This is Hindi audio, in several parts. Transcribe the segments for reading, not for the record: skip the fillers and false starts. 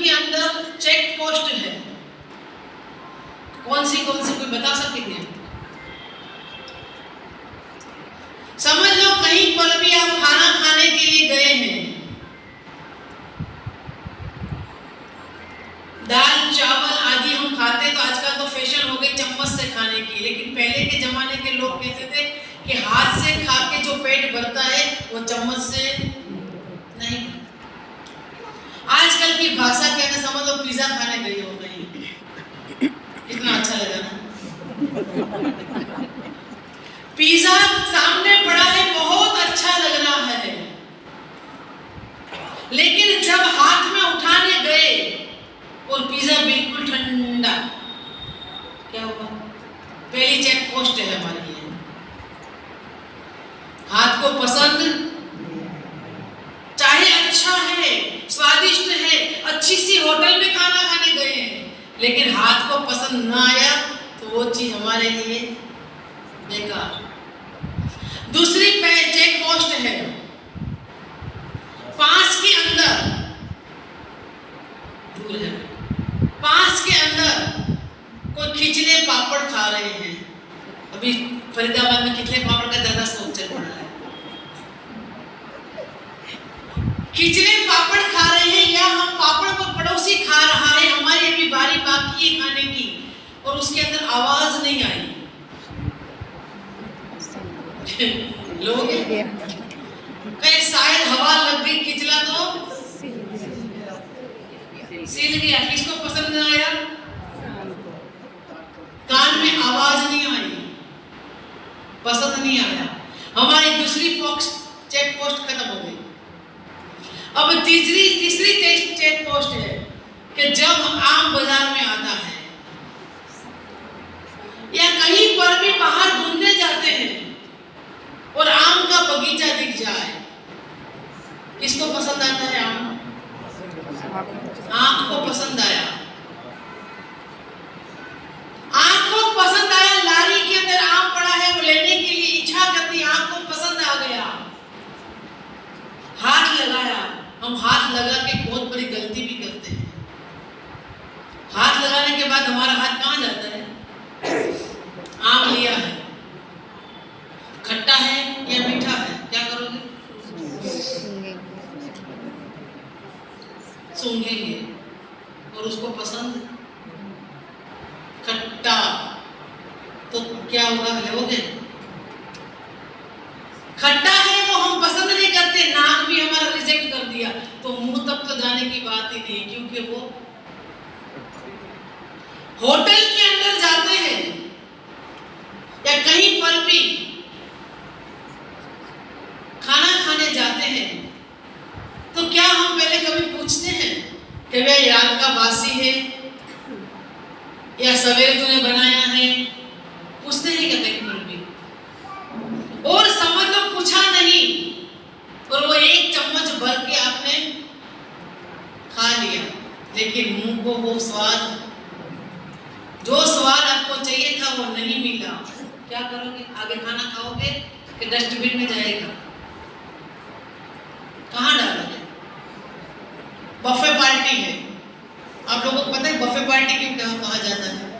के अंदर चेक पोस्ट है। कौन सी कोई बता सकेंगे? समझ लो कहीं पर भी आप खाना खाने के लिए गए हैं, दाल चावल आदि हम खाते, तो आजकल तो फैशन हो गई चम्मच से खाने की, लेकिन पहले के जमाने के लोग कहते थे कि हाथ से खा के जो पेट भरता है वो चम्मच से नहीं। आजकल की भाषा के अंदर समझ लो पिज्जा खाने गई हो गई, कितना अच्छा लगा ना। पिज्जा सामने पड़ा है, बहुत अच्छा लग रहा है, लेकिन जब हाथ में उठाने गए और पिज्जा बिल्कुल ठंडा, क्या होगा? पहली चेक पोस्ट है हमारी ये। हाथ को पसंद, चाहे अच्छा है, स्वादिष्ट है, अच्छी सी होटल में खाना खाने गए हैं, लेकिन हाथ को पसंद ना आया तो वो चीज हमारे लिए बेकार। दूसरी चेक पोस्ट है पास के अंदर, दूर है, पास के अंदर कोई खिचले पापड़ खा रहे हैं। अभी फरीदाबाद में खिचले पापड़ का ज्यादा शौक चल रहा है। खिचले पापड़ खा रहे हैं, या हम पापड़ को पड़ोसी खा रहा है, हमारी अभी बारी बाकी है खाने की, और उसके अंदर आवाज नहीं आई। लोग कहीं शायद हवा लग गई, खिचला तो सील गया। किसको पसंद नहीं आया? कान में आवाज नहीं आई, पसंद नहीं आया। हमारी दूसरी चेक पोस्ट खत्म हो गई। अब तीसरी चेक पोस्ट है कि जब आम बाजार में आता है या कहीं पर भी बाहर घूमने जाते हैं और आम का बगीचा दिख जाए, किसको पसंद आता है आम? आंख को पसंद आया, आंख को पसंद आया, लारी के अंदर आम पड़ा है, वो लेने के लिए इच्छा करती, आंख को पसंद आ गया, हाथ लगाया। हम हाथ लगा के बहुत बड़ी गलती भी करते हैं। हाथ लगाने के बाद हमारा हाथ कहाँ जाता है? आम लिया है, खट्टा है या मीठा है, क्या करोगे? सूंघेंगे, और उसको पसंद खट्टा, तो क्या होगा? लोगे खट्टा है वो हम पसंद नहीं करते, नाक भी हमारा रिजेक्ट कर दिया, तो मुंह तक तो जाने की बात ही नहीं, क्योंकि वो होटल के अंदर जाते हैं या कहीं पर भी खाना खाने जाते हैं, तो क्या हम पहले कभी पूछते हैं कि वह रात का बासी है या सवेरे तूने बनाया है? पूछते हैं क्या कहीं पर भी? और समझ लो पूछा नहीं, और वो एक चम्मच भर के आपने खा लिया, लेकिन मुंह को वो स्वाद, जो स्वाद आपको चाहिए था वो नहीं मिला। क्या करोगे? आगे खाना खाओगे कि डस्टबिन में जाएगा? कहाँ डालोगे? बफे पार्टी है, आप लोगों को पता है बफे पार्टी क्यों कहा जाता है?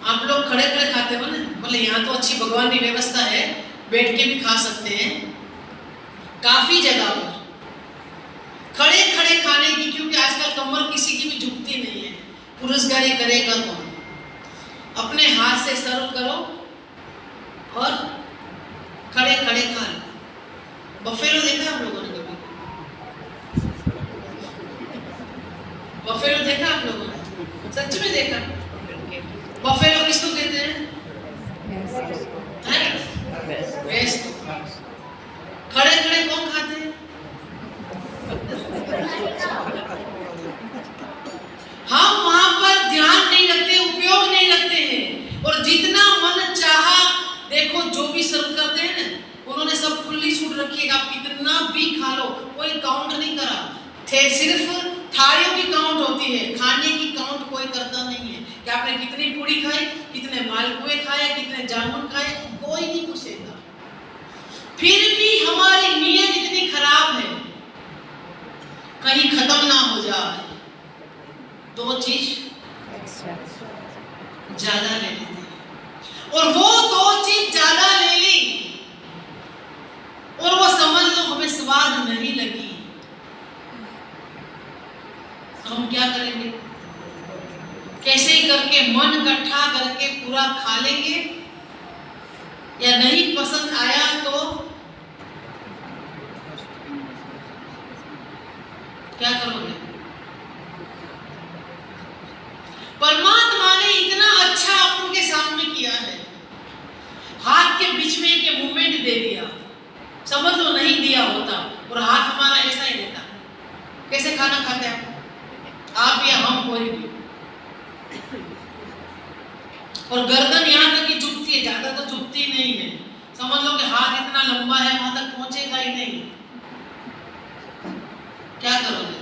आप लोग खड़े खड़े खाते हो ना, बोले यहाँ तो अच्छी भगवान की व्यवस्था है, बैठ के भी खा सकते हैं। काफी जगह पर खड़े खड़े खाने की, क्योंकि आजकल कमर किसी की भी झुकती नहीं है, पुरुषगारी करेगा कौन? अपने हाथ से सर्व करो और खड़े खड़े खा लो। बफेलो देखा आप लोगों ने कभी? बफेलो देखा आप लोगों ने? सच में देखा? बफेलो किसको कहते हैं? भैंस को। खड़े खड़े कौन खाते हैं? हम वहां पर ध्यान नहीं रखते, उपयोग नहीं रखते हैं, और जितना मन चाहा, देखो जो भी सर्व करते हैं ना, उन्होंने सब खुली छूट रखी है, आप कितना भी खा लो, कोई काउंट नहीं करा। सिर्फ थालियों की काउंट होती है, खाने की काउंट कोई करता नहीं है कि आपने कितनी पूरी खाई, कितने मालपुए खाए, कितने जामुन खाए, कोई नहीं पूछेगा। फिर भी हमारी नीयत इतनी खराब है कहीं खत्म ना हो जाए, दो चीज ज्यादा ले लेते हैं। और वो दो चीज ज्यादा ले ली और वो समझ लो हमें स्वाद नहीं लगी, तो हम क्या करेंगे? कैसे करके मन इकट्ठा करके पूरा खा लेंगे, या नहीं पसंद आया तो क्या करोगे? परमात्मा ने इतना अच्छा आपके सामने किया है, हाथ के बीच में एक मूवमेंट दे दिया, समझ लो नहीं दिया होता और हाथ हमारा ऐसा ही रहता। कैसे खाना खाते हैं आप या हम, कोई भी, और गर्दन यहाँ तक ही झुकती है, ज्यादा तो झुकती नहीं है। समझ लो कि हाथ इतना लंबा है, वहां तक पहुंचेगा ही नहीं। क्या करोगे?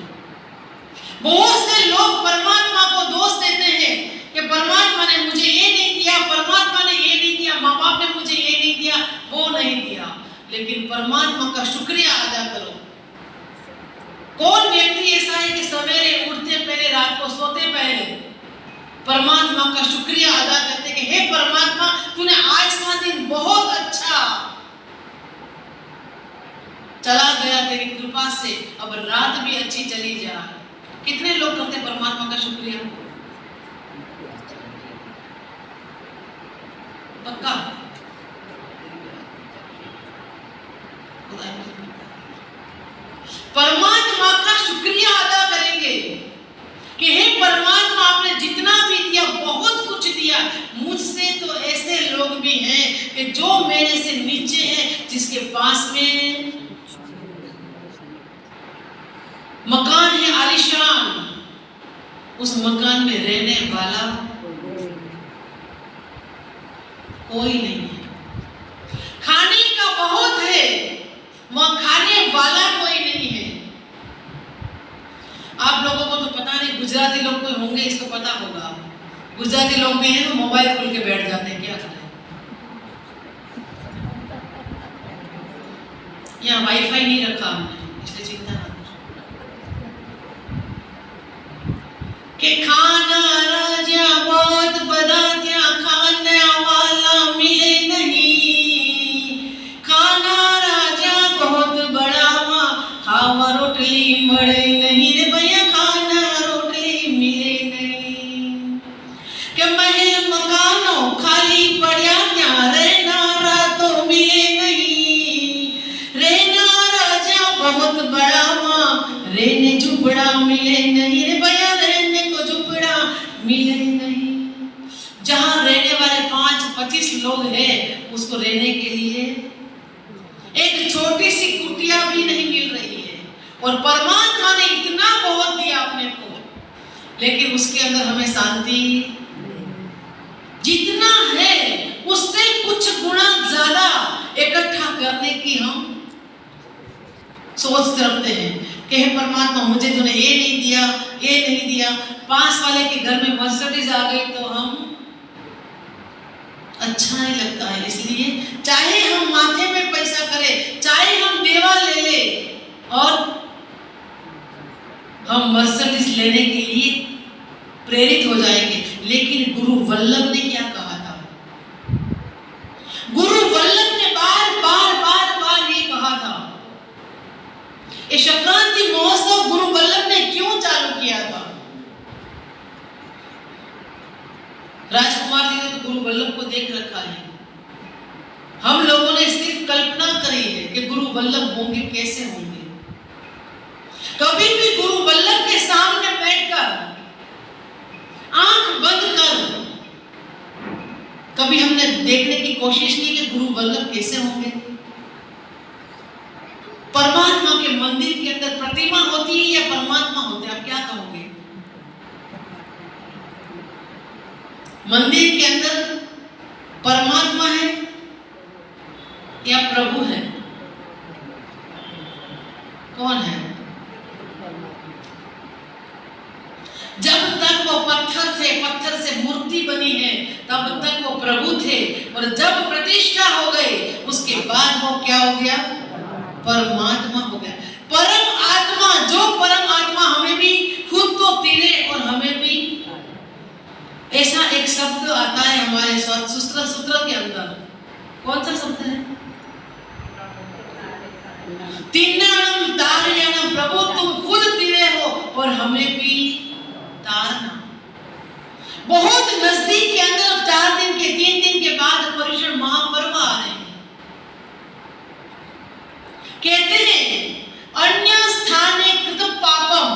बहुत से लोग परमात्मा को दोष देते हैं कि परमात्मा ने मुझे ये नहीं दिया, परमात्मा ने ये नहीं दिया, माँ बाप ने मुझे ये नहीं दिया, वो नहीं दिया। लेकिन परमात्मा का शुक्रिया अदा करो। कौन व्यक्ति ऐसा है कि सवेरे उठते पहले, रात को सोते पहले परमात्मा का शुक्रिया अदा करते कि हे परमात्मा, तूने आज का दिन बहुत अच्छा चला गया तेरी कृपा से, अब रात भी अच्छी चली जाए। कितने लोग करते परमात्मा का शुक्रिया? पक्का? परमात्मा का शुक्रिया अदा करेंगे कि हे परमात्मा, आपने जितना भी दिया बहुत कुछ दिया। मुझसे तो ऐसे लोग भी हैं कि जो मेरे से नीचे हैं, जिसके पास में मकान है आलीशान, उस मकान में रहने वाला कोई नहीं है। खाने का बहुत है, वहां खाने वाला कोई नहीं है। आप लोगों को तो पता नहीं, गुजराती लोग कोई होंगे, इसको पता होगा। गुजराती लोग भी हैं तो मोबाइल खोल के बैठ जाते हैं, क्या करें? यहाँ वाईफाई नहीं रखा हमने, इसलिए चिंता ना कि खाना राजा बहुत बड़ा, क्या खाने वाला मिले नहीं। खाना राजा बहुत बड़ा, वहाँ खावा रोटली मरे नहीं रे भैया, खाना रोटली मिले नहीं। कि महल मकानों खाली पड़ा, क्या रहना रातों मिले नहीं। रहना राजा बहुत बड़ा, वहाँ रहने झुपड़ा मिले नहीं रे भैया, रहने को झुपड़ा मिले नहीं। जहां रहने वाले 5-25 लोग हैं, उसको रहने के लिए एक छोटी सी कुटिया भी नहीं मिल रही है। और परमात्मा ने इतना बहुत दिया अपने को, लेकिन उसके अंदर हमें शांति जितना है उससे कुछ गुना ज्यादा इकट्ठा करने की हम सोच रखते हैं कि हे परमात्मा, मुझे तूने ये नहीं दिया, ये नहीं दिया। पास वाले के घर में मर्सिडीज आ गई तो हम अच्छा नहीं लगता है, इसलिए चाहे हम माथे में पैसा करें, चाहे हम देवा ले ले, और हम मर्सिडीज लेने के लिए प्रेरित हो जाएंगे। लेकिन गुरु वल्लभ ने क्या कहा था? गुरु वल्लभ ने बार बार बार बार ये कहा था। ये संक्रांति महोत्सव गुरु वल्लभ ने क्यों चालू किया था? राजकुमार जी ने तो गुरु वल्लभ को देख रखा है, हम लोगों ने सिर्फ कल्पना करी है कि गुरु वल्लभ होंगे, कैसे होंगे। कभी भी गुरु वल्लभ के सामने बैठकर आंख बंद कर कभी हमने देखने की कोशिश की कि गुरु वल्लभ कैसे होंगे। परमात्मा के मंदिर के अंदर प्रतिमा होती है या परमात्मा होते हैं? आप क्या कहोगे? मंदिर के अंदर परमात्मा है या प्रभु है? कौन है? जब तक वो पत्थर से मूर्ति बनी है, तब तक वो प्रभु थे, और जब प्रतिष्ठा हो गई उसके बाद वो क्या हो गया? परमात्मा हो गया। परम आत्मा, जो परम आत्मा शब्द आता है हमारे सूत्र के अंदर। कौन सा शब्द है? तिन्नाणम तारयाणम, प्रभु तुम खुद तिरे हो और हमें भी तारना। बहुत नजदीक के अंदर 4 दिन के 3 दिन के बाद पर्युषण महापर्व आ रहे हैं। कहते हैं अन्य स्थाने कृत पापम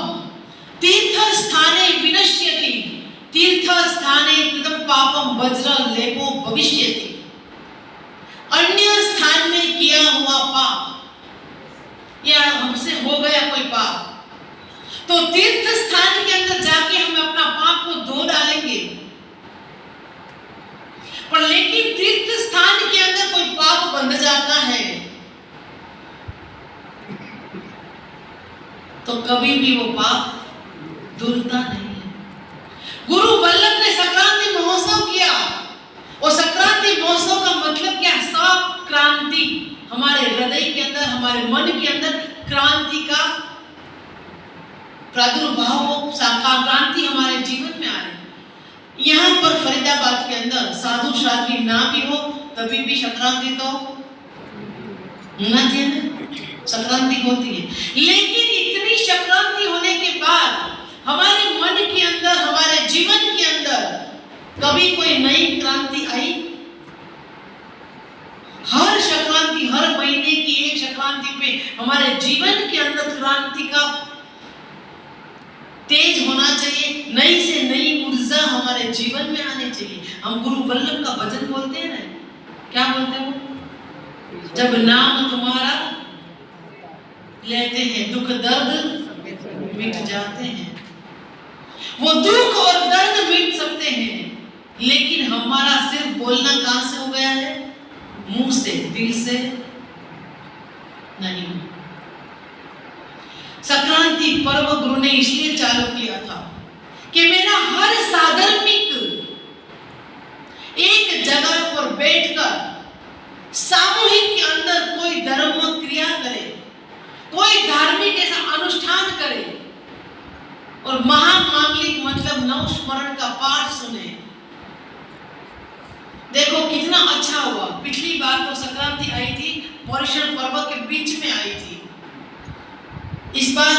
तीर्थ स्थाने विनश्यति, तीर्थ स्थाने कृत पापम वज्र लेपो भविष्यति। अन्य स्थान में किया हुआ पाप या हमसे हो गया कोई पाप, तो तीर्थ स्थान के अंदर जाके हम अपना पाप को धो डालेंगे। पर लेकिन तीर्थ स्थान के अंदर कोई पाप बंध जाता है तो कभी भी वो पाप धुलता नहीं है। गुरु वल्लभ ने संक्रांति महोत्सव किया, और संक्रांति महोत्सव का मतलब क्या? क्रांति हमारे हृदय के अंदर, हमारे मन के अंदर क्रांति का प्रादुर्भाव हो, क्रांति हमारे जीवन में आए। यहाँ पर फरीदाबाद के अंदर साधु साध्वी ना भी हो तभी भी संक्रांति तो होना चाहिए, संक्रांति होती है। लेकिन इतनी संक्रांति होने के बाद हमारे मन के अंदर, हमारे जीवन के अंदर कभी कोई नई क्रांति आई? हर संक्रांति, हर महीने की एक संक्रांति पे हमारे जीवन के अंदर क्रांति का तेज होना चाहिए, नई से नई ऊर्जा हमारे जीवन में आनी चाहिए। हम गुरु वल्लभ का भजन बोलते हैं ना, क्या बोलते हैं वो? जब नाम तुम्हारा लेते हैं दुख दर्द मिट जाते हैं। वो दुख और दर्द मिट सकते हैं, लेकिन हमारा सिर्फ बोलना कहां से हो गया है? मुंह से, दिल से नहीं। संक्रांति पर्व गुरु ने इसलिए चालू किया था कि मेरा हर साधर्मिक एक जगह पर बैठकर सामूहिक के अंदर कोई धर्म क्रिया करे, कोई धार्मिक ऐसा अनुष्ठान करे और महामांगलिक मतलब नव स्मरण का पाठ सुने। देखो कितना अच्छा हुआ। पिछली बार तो संक्रांति आई थी, पर्युषण पर्व के बीच में आई थी। इस बार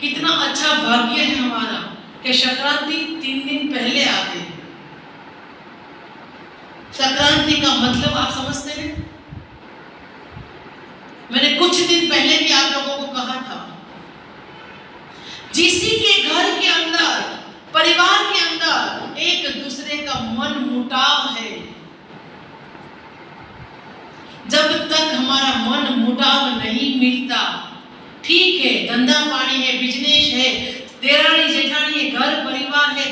कितना अच्छा भाग्य है हमारा कि संक्रांति 3 दिन पहले आ गई। संक्रांति का मतलब आप समझते हैं? मैंने कुछ दिन पहले भी आप लोगों को कहा था, जिसी के घर के अंदर, परिवार के अंदर एक दूसरे का मन मुटाव है, जब तक हमारा मन मुटाव नहीं मिलता, ठीक है धंधा पानी है, बिजनेस है, देरानी जेठानी है, घर परिवार है,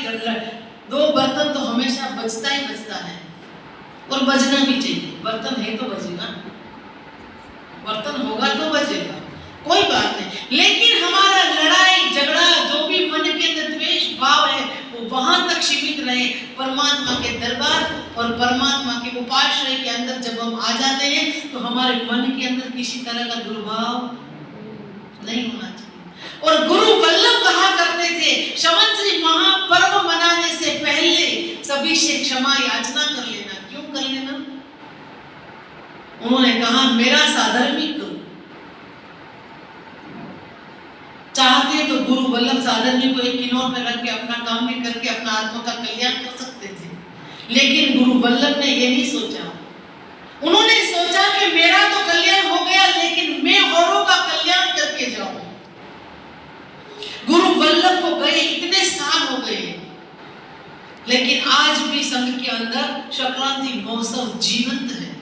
2 बर्तन तो हमेशा बचता ही बचता है और बचना भी चाहिए। बर्तन है तो बचेगा, बर्तन होगा तो बचेगा, कोई बात नहीं। लेकिन हमारा लड़ाई झगड़ा जो भी मन के अंदर द्वेष भाव है वो वहां तक सीमित रहे। परमात्मा के दरबार और परमात्मा के उपाश्रय के अंदर जब हम आ जाते हैं तो हमारे मन के अंदर किसी तरह का दुर्भाव नहीं होना चाहिए। और गुरु वल्लभ कहा करते थे, संवत्सरी महापर्व मनाने से पहले सभी से क्षमा याचना कर लेना। क्यों कर लेना? उन्होंने कहा मेरा साधर्मिक चाहते तो गुरु वल्लभ साधर्मिक को एक किनारे पर रख के अपना काम भी करके अपना आत्मा का कल्याण कर सकते थे, लेकिन गुरु वल्लभ ने ये नहीं सोचा। उन्होंने सोचा कि मेरा तो कल्याण हो गया, लेकिन मैं औरों का कल्याण करके जाऊं। गुरु वल्लभ को गए इतने साल हो गए, लेकिन आज भी संघ के अंदर संक्रांति महोत्सव जीवंत है।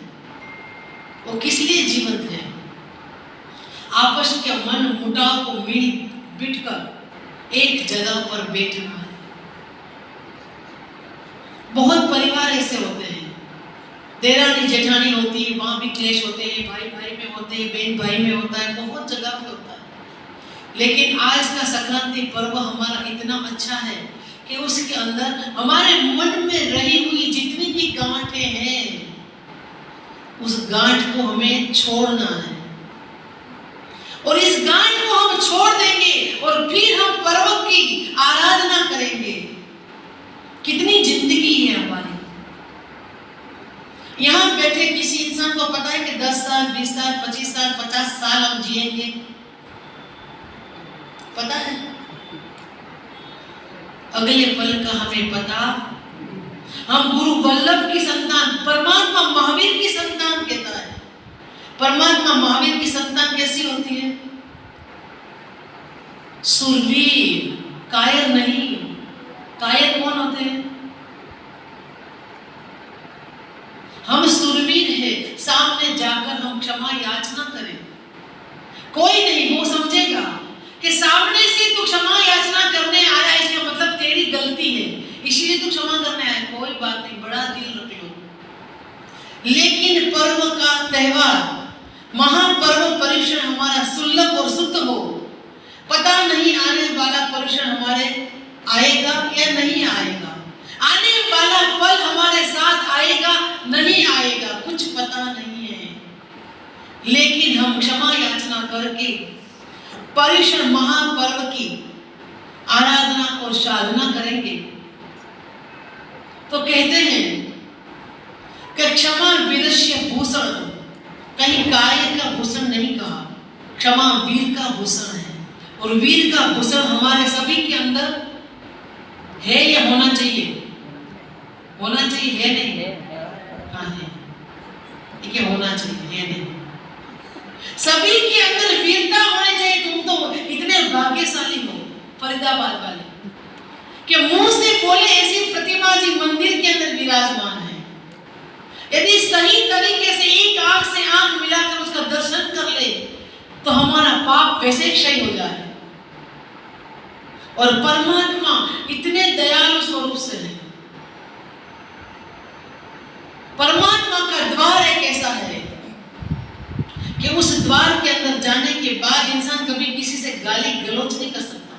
वो किस लिए जीवंत है? आपस के मन मुटाव को मिल बिटकर एक जगह पर बैठना है। बहुत परिवार ऐसे होते हैं, देरानी जेठानी होती है, वहां भी क्लेश होते हैं, भाई भाई में होते हैं, बहन भाई में होता है, बहुत जगह पे होता है। लेकिन आज का संक्रांति पर्व हमारा इतना अच्छा है कि उसके अंदर हमारे मन में रही हुई जितनी भी गांठें हैं, उस गांठ को हमें छोड़ना है। और इस गांठ को हम छोड़ देंगे और फिर हम पर्व की आराधना करेंगे। कितनी जिंदगी है पता है? अगले पल का हमें पता, हम गुरु वल्लभ की संतान, परमात्मा महावीर की संतान कहता है। परमात्मा महावीर की संतान कैसी होती है? सुरवीर, कायर नहीं। कायर कौन होते हैं? हम सुरवीर हैं, सामने जाकर हम क्षमा याचना करें। कोई नहीं वो समझेगा कि सामने से तू क्षमा याचना करने आया, इसका मतलब तेरी गलती है, इसीलिए तू क्षमा करने आया। कोई बात नहीं, बड़ा दिल रख लो। लेकिन पर्व का त्योहार, महापर्व परीक्षण हमारा सुलभ और शुद्ध हो, पता नहीं आने वाला परीक्षण हमारे आएगा या नहीं आएगा, आने वाला पल हमारे साथ आएगा नहीं आएगा, कुछ पता नहीं है। लेकिन हम क्षमा याचना करके परीक्षण महापर्व की आराधना और साधना करेंगे तो कहते हैं कि क्षमा वीरस्य भूषण, कहीं काय का भूषण नहीं कहा, क्षमा वीर का भूषण है। और वीर का भूषण हमारे सभी के अंदर है या होना चाहिए? होना चाहिए, है नहीं? हाँ है, ठीक है, होना चाहिए, है नहीं? सभी के अंदर वीरता होनी चाहिए। तुम तो इतने भाग्यशाली हो फरीदाबाद वाले कि मुंह से बोले ऐसी प्रतिमा जी मंदिर के अंदर विराजमान है। यदि सही तरीके से एक आंख से आंख मिलाकर उसका दर्शन कर ले तो हमारा पाप वैसे क्षय हो जाए। और परमात्मा इतने दयालु स्वरूप से है। परमात्मा का द्वार एक ऐसा है कि उस द्वार के अंदर जाने के बाद इंसान कभी किसी से गाली गलौज नहीं कर सकता।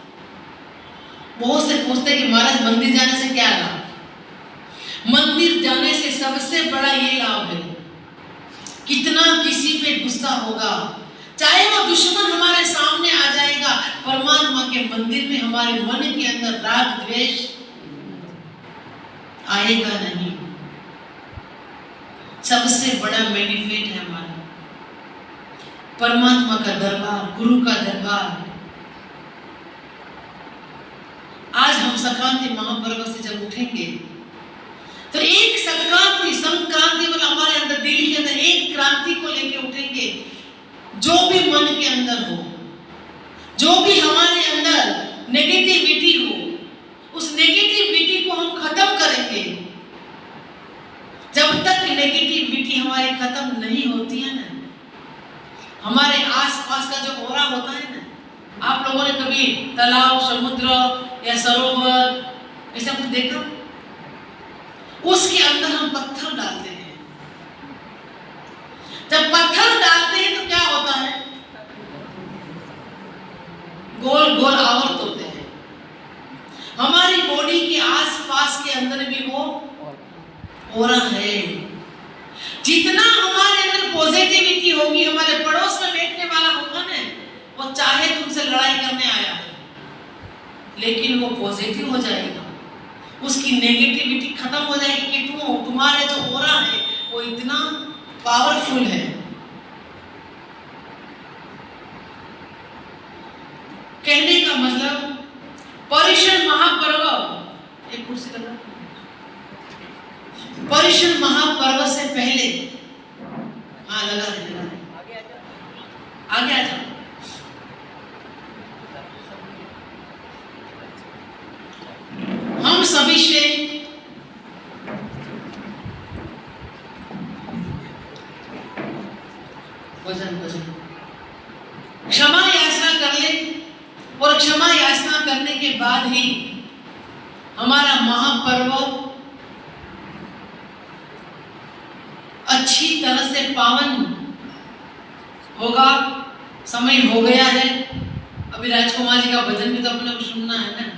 बहुत से पूछते हैं कि महाराज मंदिर जाने से क्या लाभ? मंदिर जाने से सबसे बड़ा ये लाभ है, कितना किसी पे गुस्सा होगा, चाहे वो दुश्मन हमारे सामने आ जाएगा, परमात्मा के मंदिर में हमारे मन के अंदर राग द्वेष आएगा नहीं। सबसे बड़ा बेनिफिट है हमारा परमात्मा का दरबार, गुरु का दरबार। आज हम संक्रांति महापर्व से जब उठेंगे तो एक संक्रांति वाला हमारे अंदर, दिल के अंदर एक क्रांति को लेके उठेंगे। जो भी मन के अंदर हो, जो भी हमारे अंदर नेगेटिविटी हो, उस नेगेटिविटी को हम खत्म करेंगे। जब तक नेगेटिविटी हमारी खत्म नहीं होती है ना, हमारे आसपास का जो ओरा होता है ना, आप लोगों ने कभी तालाब, समुद्र या सरोवर ऐसा कुछ देखा? उसके अंदर हम पत्थर डालते हैं। जब पत्थर डालते हैं तो क्या होता है? गोल गोल आवर्त होते हैं। हमारी बॉडी के आसपास के अंदर भी वो ओरा है। जितना हमारे अंदर पॉजिटिविटी होगी, हमारे पड़ोस में बैठने वाला होगा ना, वो चाहे तुमसे लड़ाई करने आया है लेकिन वो पॉजिटिव हो जाएगा, उसकी नेगेटिविटी खत्म हो जाएगी कि तुम्हारे जो ओरा है वो इतना पावरफुल है। कहने का मतलब पर्युषण महापर्व, एक कुर्सी लगा, पर्युषण महापर्व से पहले, हाँ लगा रहे, आगे आ जाओ। हम सभी से क्षमा याचना कर ले, और क्षमा याचना करने के बाद ही हमारा महापर्व अच्छी तरह से पावन होगा। समय हो गया है, अभी राजकुमार जी का भजन भी तो अपने को सुनना है ना।